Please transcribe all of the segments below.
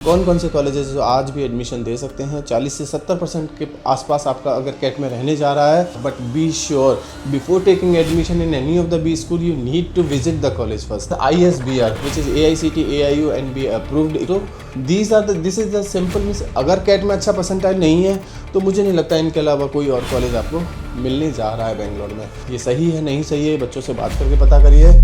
कौन कौन से कॉलेजेस जो आज भी एडमिशन दे सकते हैं 40 से 70% के आसपास आपका अगर कैट में रहने जा रहा है। But be sure before taking admission in any of the B school you need to visit the college first. ISBR which is AICTE AIU NB approved. तो this is the simple means अगर CAT में अच्छा percentile नहीं है तो मुझे नहीं लगता इनके अलावा कोई और कॉलेज आपको मिलने जा रहा है बेंगलोर में। ये सही है नहीं सही है बच्चों से बात करके पता करिए।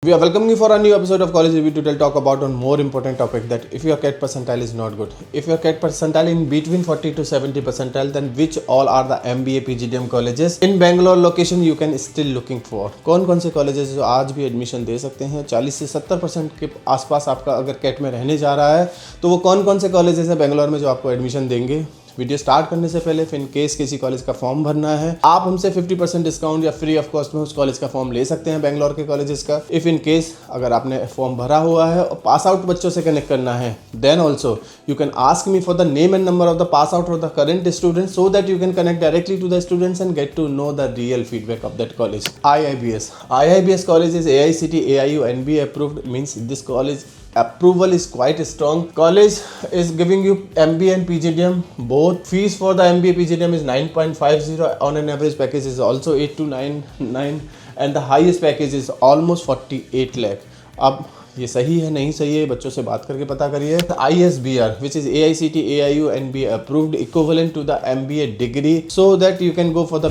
We are welcoming you for a new episode of College Review to talk about one more important topic, that if your CAT percentile is not good, if your CAT percentile in between 40 to 70 percentile, then which all are the MBA PGDM colleges in Bangalore location you can still looking for। कौन कौन से colleges जो आज भी admission दे सकते हैं 40 से 70% के आसपास आपका अगर कैट में रहने जा रहा है तो वो कौन कौन से कॉलेजेस हैं बेंगलोर में जो आपको एडमिशन देंगे। वीडियो स्टार्ट करने से पहले इन केस किसी कॉलेज का फॉर्म भरना है आप हमसे 50% डिस्काउंट या फ्री ऑफ कॉस्ट में उस कॉलेज का फॉर्म ले सकते हैं बेंगलोर के कॉलेजेस का। इफ इन केस अगर आपने फॉर्म भरा हुआ है और पास आउट बच्चों से कनेक्ट करना है then also you can ask me for the name and number of the pass out or the current student so that you can connect directly to the students and get to know the real feedback of that college. IIBS college is AICTE AIU NB approved, means this college approval is quite strong. College is giving you MBA and PGDM both. Fees for the MBA PGDM is 9.50 on an average package is also 8299 and the highest package is almost 48 lakh। अब ये सही है नहीं सही है बच्चों से बात करके पता करिए। ISBR which is AICTE AIU NB approved equivalent to the MBA degree so that you can go for the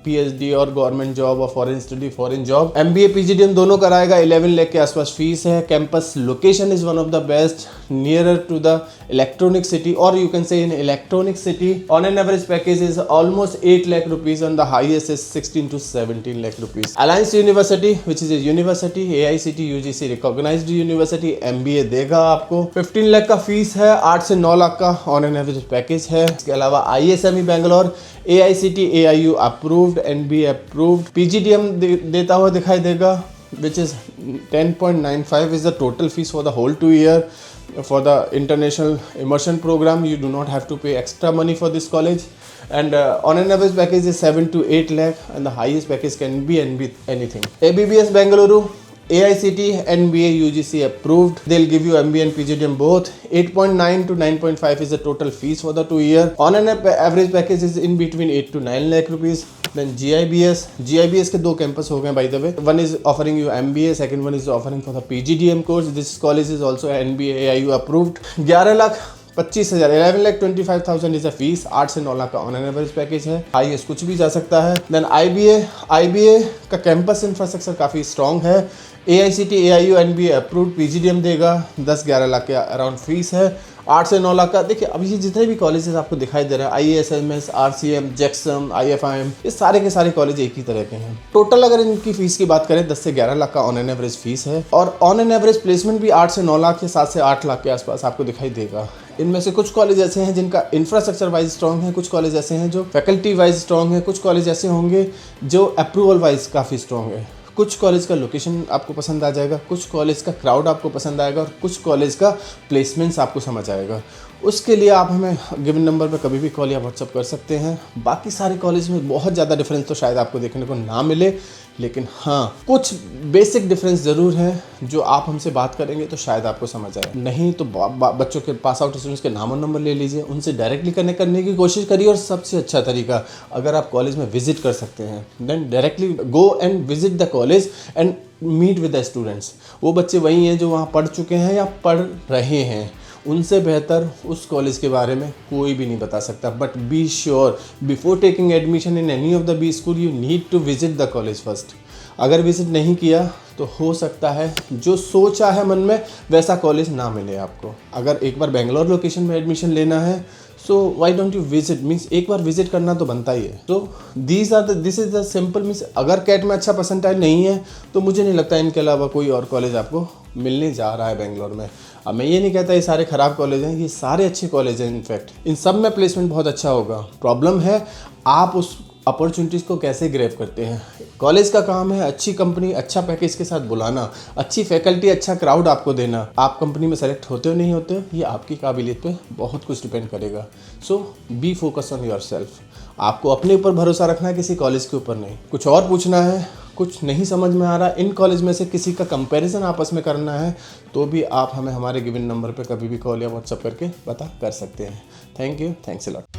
PhD और गवर्नमेंट जॉब और foreign study foreign job. MBA PGDM दोनों कराएगा। 11 लाख के आसपास फीस है। Campus location is one of the best nearer to the electronic city और you can say in electronic city on an average package is almost 8 lakh rupees and the highest is 16 to 17 lakh rupees। Alliance University which is a university AICTE UGC recognized university MBA देगा आपको। 15 लाख का fees है। 8 से 9 लाख का on an average package है। इसके अलावा ISME Bangalore AICTE AIU approved NB approved PGDM देता हुआ दिखाई देगा which is 10.95 is the total fees for the whole 2 year। For the international immersion program you do not have to pay extra money for this college and on an average package is 7 to 8 lakh and the highest package can be anything। ABBS Bengaluru AICTE NBA UGC approved, they'll give you MBA and PGDM both। 8.9 to 9.5 is the total fees for the 2 year। On an average package is in between 8 to 9 lakh rupees। Then GIBS के दो campus हो गए by the way। One is offering you MBA, second one is offering for the PGDM course। This college is also NBA AIU approved। 11,25,000 11,25,000 is a fees. 8 से 9 लाख का on an average package है। Highest कुछ भी जा सकता है। Then IBA का campus infrastructure काफ़ी स्ट्रॉन्ग है। AICTE AIU NB approved PGDM देगा। 10-11 लाख के अराउंड फीस है। 8 से 9 लाख का देखिए अब ये जितने भी कॉलेजेस आपको दिखाई दे रहे हैं IASMS RCM JEXM IFIM ये सारे के सारे कॉलेज एक ही तरह के हैं। टोटल अगर इनकी फीस की बात करें 10 से 11 लाख का ऑन एन एवरेज फीस है और ऑन एन एवरेज प्लेसमेंट भी 8 से 9 लाख या 7 से 8 लाख के आसपास आपको दिखाई देगा। इनमें से कुछ कॉलेज ऐसे हैं जिनका इंफ्रास्ट्रक्चर वाइज स्ट्रॉन्ग है, कुछ कॉलेज ऐसे हैं जो फैकल्टी वाइज स्ट्रॉन्ग है, कुछ कॉलेज ऐसे होंगे जो अप्रूवल वाइज काफ़ी स्ट्रॉन्ग है। कुछ कॉलेज का लोकेशन आपको पसंद आ जाएगा, कुछ कॉलेज का क्राउड आपको पसंद आएगा और कुछ कॉलेज का प्लेसमेंट्स आपको समझ आएगा। उसके लिए आप हमें गिवन नंबर पर कभी भी कॉल या व्हाट्सअप कर सकते हैं। बाकी सारे कॉलेज में बहुत ज़्यादा डिफरेंस तो शायद आपको देखने को ना मिले, लेकिन हाँ कुछ बेसिक डिफरेंस ज़रूर है जो आप हमसे बात करेंगे तो शायद आपको समझ आए। नहीं तो बच्चों के पास आउट स्टूडेंट्स के नाम और नंबर ले लीजिए, उनसे डायरेक्टली कनेक्ट करने की कोशिश करिए। और सबसे अच्छा तरीका अगर आप कॉलेज में विजिट कर सकते हैं then directly go and visit the college and meet with the students. वो बच्चे वही हैं जो वहाँ पढ़ चुके हैं या पढ़ रहे हैं, उनसे बेहतर उस कॉलेज के बारे में कोई भी नहीं बता सकता। But be sure before taking admission in any of the B school you need to visit the college first. अगर विजिट नहीं किया तो हो सकता है जो सोचा है मन में वैसा कॉलेज ना मिले आपको। अगर एक बार बेंगलोर लोकेशन में एडमिशन लेना है so why don't you visit, means एक बार विजिट करना तो बनता ही है। तो this is the simple means अगर कैट में अच्छा परसेंटाइल नहीं है तो मुझे नहीं लगता इनके अलावा कोई और कॉलेज आपको मिलने जा रहा है बेंगलोर में। अब मैं ये नहीं कहता ये सारे ख़राब कॉलेज हैं, ये सारे अच्छे कॉलेज हैं। इनफैक्ट इन सब में प्लेसमेंट बहुत अच्छा होगा। प्रॉब्लम है आप उस अपॉर्चुनिटीज़ को कैसे ग्रैब करते हैं। कॉलेज का काम है अच्छी कंपनी अच्छा पैकेज के साथ बुलाना, अच्छी फैकल्टी अच्छा क्राउड आपको देना। आप कंपनी में सेलेक्ट होते हो नहीं होते हो ये आपकी काबिलियत पे बहुत कुछ डिपेंड करेगा। So be focus on yourself. आपको अपने ऊपर भरोसा रखना है, किसी कॉलेज के ऊपर नहीं। कुछ और पूछना है कुछ नहीं समझ में आ रहा, इन कॉलेज में से किसी का कंपैरिजन आपस में करना है, तो भी आप हमें हमारे गिवन नंबर पे कभी भी कॉल या व्हाट्सअप करके पता कर सकते हैं। Thank you, thanks a lot.